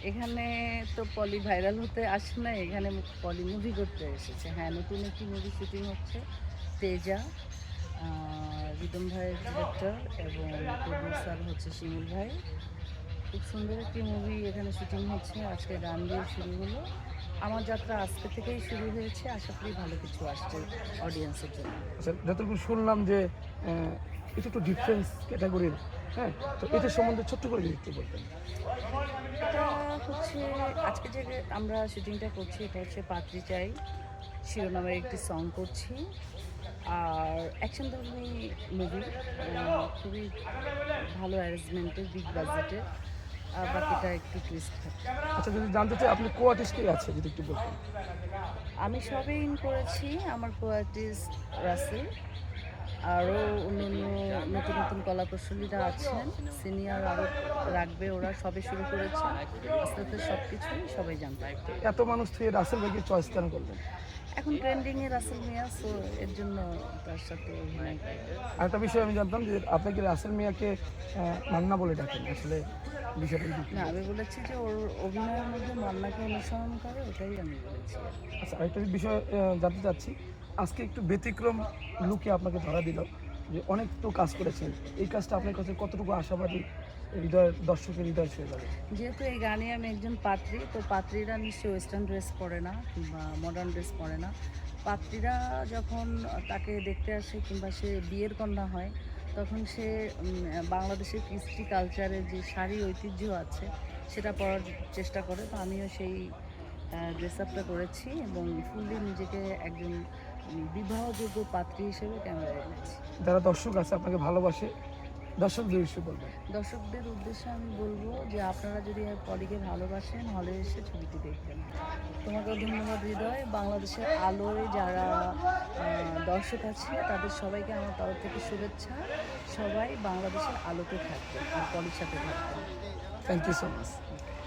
এখানে তো পলি ভাইরাল হতে আসে না, এখানে পলি মুভি করতে এসেছে। হ্যাঁ, নতুন একটি মুভি শুটিং হচ্ছে। তেজা, রিদম ভাইয়ের ডিরেক্টর এবং প্রডিউসার হচ্ছে শিমুল ভাই। খুব সুন্দর একটি মুভি এখানে শুটিং হচ্ছে। আজকে গান দিয়ে শুরু হলো। আমার যাত্রা আজকে থেকেই শুরু হয়েছে। আশা করি ভালো কিছু আসছে অডিয়েন্সের জন্য। আচ্ছা, যতটুকু শুনলাম যে এটা একটু ডিফারেন্স ক্যাটাগরির, হ্যাঁ, তো এটার সম্বন্ধে ছোট্ট করে যদি একটু বলতেন। এটা হচ্ছে আজকে যে আমরা শুটিংটা করছি, এটা হচ্ছে পাত্রী চাই শিরোনামের একটি সং করছি। আর অ্যাকশন ধর্মী মুভি, খুবই ভালো অ্যারেঞ্জমেন্টের, বিগ বাজেটের। আর বাকিটা একটু টুইস্ট থাকছে। আচ্ছা, যদি জানতে চাই আপনি কো আর্টিস্ট কে আছে যদি একটু বলতেন। আমি সবে ইন করেছি, আমার কো আর্টিস্ট রাসেল, আরও অন্যান্য নতুন নতুন কলা কৌশলীরা আছেন, সিনিয়র আরও রাখবে। ওরা সবে শুরু করেছে, আস্তে আস্তে সব কিছুই সবাই জানতে পারবে। এত মানুষ থেকে রাসেল ভাইকে চয়েস কেন করলেন? এখন ট্রেন্ডিংয়ে রাসেল মিয়া, সো এর জন্য তার সাথে অভিনয় করি। আরেকটা বিষয় আমি জানতাম যে আপনি কি রাসেল মিয়াকে মান্না বলে ডাকেন, আসলে বিষয়টা কি? না, আমি বলেছি যে ওর অভিনয়ের মধ্যে মান্নাকে অনুসরণ করে, ওটাই আমি বলেছি। আচ্ছা, আরেকটা বিষয় জানতে চাচ্ছি, আজকে একটু ব্যতিক্রম লুকে আপনাকে ধরা দিল যে অনেক তো কাজ করেছেন, এই কাজটা আপনার কাছে কতটুকু আশাবাদী দর্শকের হৃদয় ছুঁয়ে যাবে? যেহেতু এই গানে আমি একজন পাত্রী, তো পাত্রীরা নিশ্চয়ই ওয়েস্টার্ন ড্রেস পরে না কিংবা মডার্ন ড্রেস পরে না। পাত্রীরা যখন তাকে দেখতে আসে কিংবা সে বিয়ের কন্যা হয়, তখন সে বাংলাদেশের কৃষ্টি কালচারের যে শাড়ি ঐতিহ্য আছে সেটা পরার চেষ্টা করে। তো আমিও সেই ড্রেস আপটা করেছি এবং ফুললি নিজেকে একজন বিবাহযোগ্য পাত্রী হিসেবে ক্যামেরায় এনেছি। যারা দর্শক আছে আপনাকে ভালোবাসে, দর্শকদের বিষয়ে বলবেন। দর্শকদের উদ্দেশ্যে আমি বলবো যে আপনারা যদি পলিকে ভালোবাসেন, হলে এসে ছবিটি দেখবেন। তোমাকেও ধন্যবাদ হৃদয়। বাংলাদেশের আলোয় যারা দর্শক আছে তাদের সবাইকে আমার তরফ থেকে শুভেচ্ছা। সবাই বাংলাদেশের আলোতে থাকবেন আর পলির সাথে থাকবেন। Thank you so much.